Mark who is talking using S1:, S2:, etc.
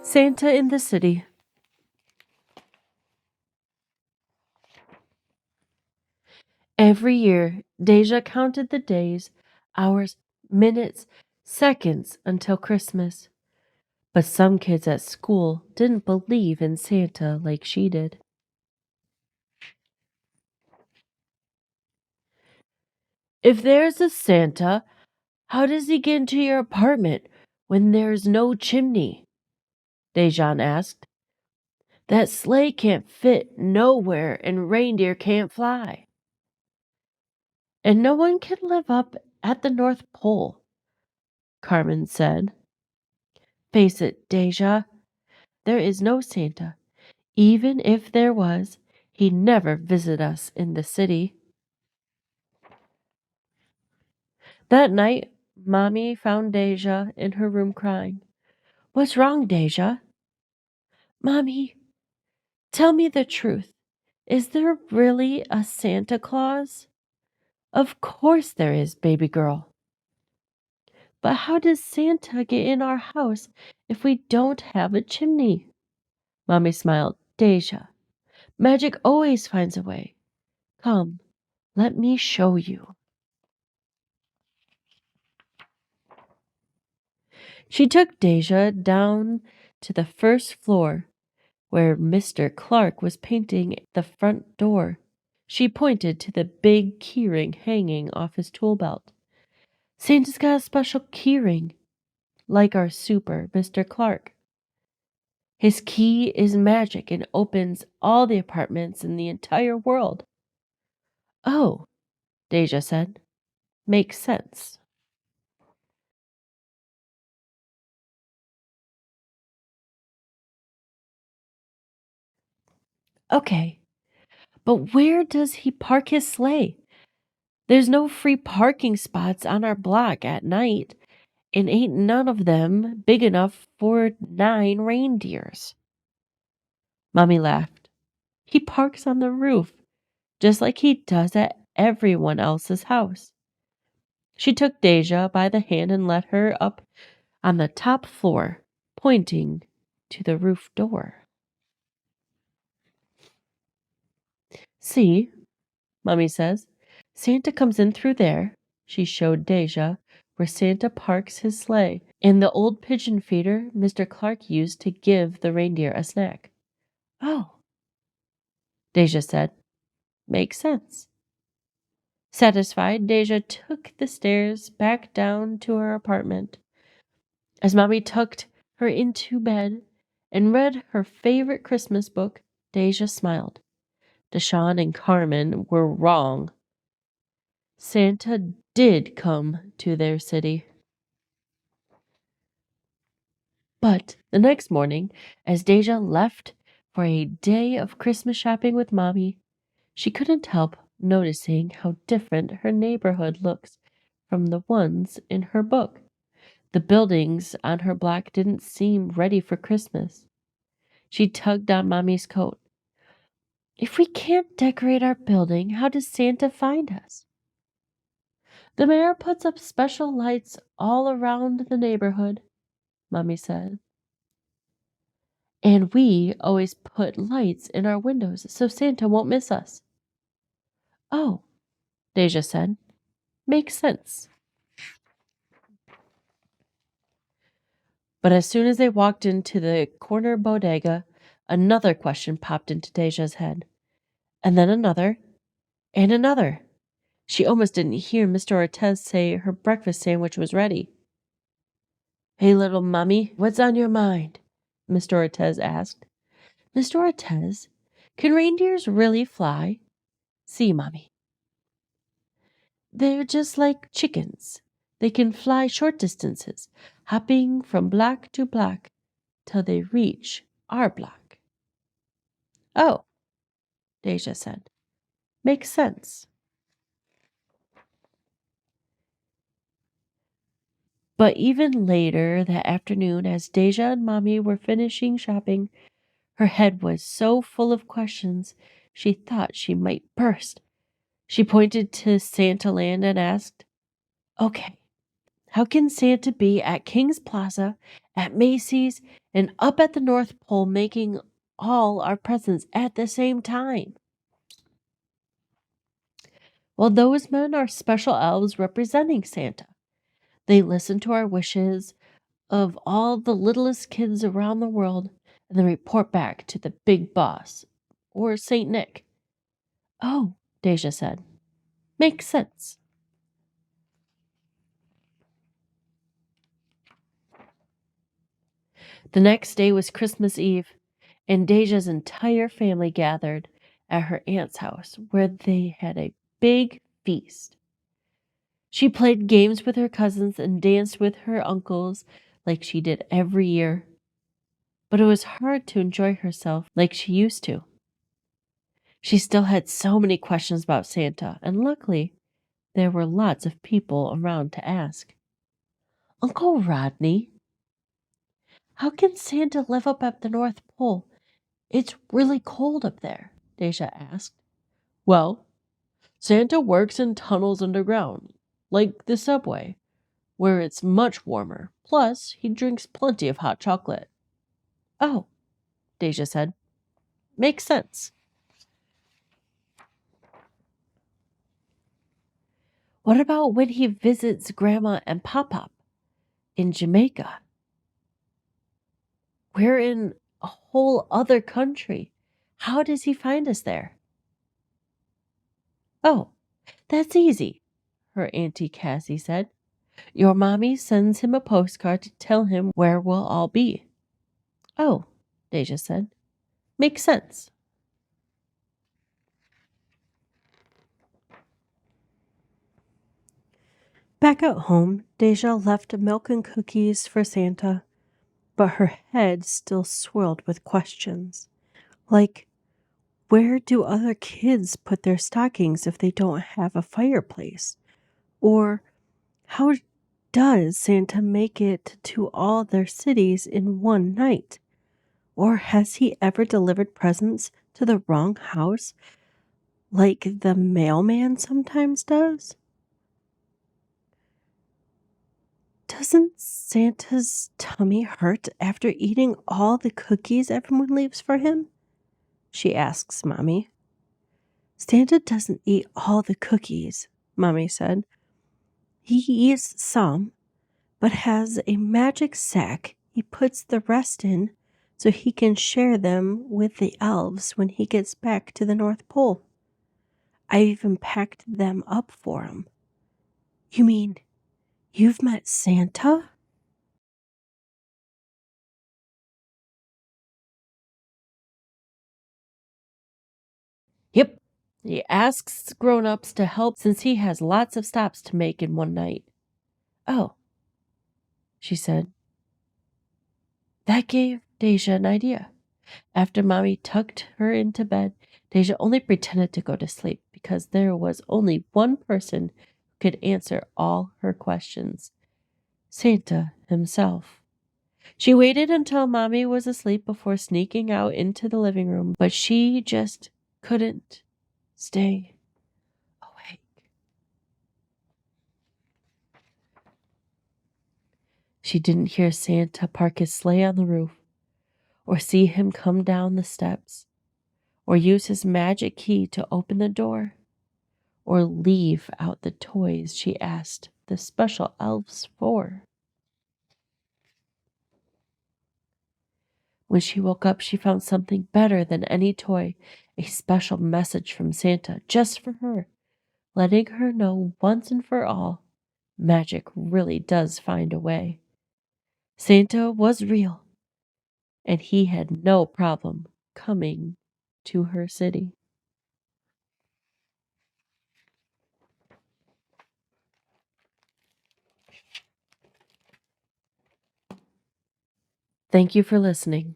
S1: Santa in the City. Every year, Deja counted the days, hours, minutes, seconds until Christmas. But some kids at school didn't believe in Santa like she did. If there's a Santa, how does he get into your apartment when there's no chimney? Dejan asked. That sleigh can't fit nowhere and reindeer can't fly. And no one can live up at the North Pole, Carmen said. Face it, Deja, there is no Santa. Even if there was, he'd never visit us in the city. That night, Mommy found Deja in her room crying. What's wrong, Deja? Mommy, tell me the truth. Is there really a Santa Claus? Of course there is, baby girl. But how does Santa get in our house if we don't have a chimney? Mommy smiled. Deja, magic always finds a way. Come, let me show you. She took Deja down to the first floor where Mr. Clark was painting the front door. She pointed to the big keyring hanging off his tool belt. Santa's got a special keyring, like our super Mr. Clark. His key is magic and opens all the apartments in the entire world. Oh, Deja said. Makes sense. Okay, but where does he park his sleigh? There's no free parking spots on our block at night, and ain't none of them big enough for 9 reindeers. Mommy laughed. He parks on the roof, just like he does at everyone else's house. She took Deja by the hand and led her up on the top floor, pointing to the roof door. See, Mommy says, Santa comes in through there. She showed Deja where Santa parks his sleigh and the old pigeon feeder Mr. Clark used to give the reindeer a snack. Oh, Deja said. Makes sense. Satisfied, Deja took the stairs back down to her apartment. As Mommy tucked her into bed and read her favorite Christmas book, Deja smiled. Deshawn and Carmen were wrong. Santa did come to their city. But the next morning, as Deja left for a day of Christmas shopping with Mommy, she couldn't help noticing how different her neighborhood looks from the ones in her book. The buildings on her block didn't seem ready for Christmas. She tugged on Mommy's coat. If we can't decorate our building, how does Santa find us? The mayor puts up special lights all around the neighborhood, Mommy said. And we always put lights in our windows so Santa won't miss us. Oh, Deja said. Makes sense. But as soon as they walked into the corner bodega, another question popped into Deja's head. And then another, and another. She almost didn't hear Mr. Ortez say her breakfast sandwich was ready. Hey, little mummy, what's on your mind? Mr. Ortez asked. Mr. Ortez, can reindeers really fly? See, Mommy. They're just like chickens. They can fly short distances, hopping from block to block till they reach our block. Oh, Deja said. Makes sense. But even later that afternoon, as Deja and Mommy were finishing shopping, her head was so full of questions she thought she might burst. She pointed to Santa Land and asked, Okay, how can Santa be at King's Plaza at Macy's, and up at the North Pole making all our presents at the same time. Well, those men are special elves representing Santa. They listen to our wishes of all the littlest kids around the world and then report back to the big boss, or Saint Nick. Oh, Deja said. Makes sense. The next day was Christmas Eve, and Deja's entire family gathered at her aunt's house where they had a big feast. She played games with her cousins and danced with her uncles like she did every year, but it was hard to enjoy herself like she used to. She still had so many questions about Santa, and luckily, there were lots of people around to ask. Uncle Rodney, how can Santa live up at the North Pole? It's really cold up there, Deja asked. Well, Santa works in tunnels underground, like the subway, where it's much warmer. Plus, he drinks plenty of hot chocolate. Oh, Deja said. Makes sense. What about when he visits Grandma and Pop-Pop in Jamaica? We're in a whole other country. How does he find us there? Oh, that's easy, her Auntie Cassie said. Your mommy sends him a postcard to tell him where we'll all be. Oh, Deja said. Makes sense. Back at home, Deja left milk and cookies for Santa, but her head still swirled with questions. Like, where do other kids put their stockings if they don't have a fireplace? Or how does Santa make it to all their cities in one night? Or has he ever delivered presents to the wrong house like the mailman sometimes does? Doesn't Santa's tummy hurt after eating all the cookies everyone leaves for him? She asks Mommy. Santa doesn't eat all the cookies, Mommy said. He eats some, but has a magic sack he puts the rest in so he can share them with the elves when he gets back to the North Pole. I even packed them up for him. You mean you've met Santa? Yep. He asks grown-ups to help since he has lots of stops to make in one night. Oh, she said. That gave Deja an idea. After Mommy tucked her into bed, Deja only pretended to go to sleep because there was only one person who could answer all her questions. Santa himself. She waited until Mommy was asleep before sneaking out into the living room, but she just couldn't stay awake. She didn't hear Santa park his sleigh on the roof, or see him come down the steps, or use his magic key to open the door, or leave out the toys she asked the special elves for. When she woke up, she found something better than any toy, a special message from Santa just for her, letting her know once and for all, magic really does find a way. Santa was real, and he had no problem coming to her city. Thank you for listening.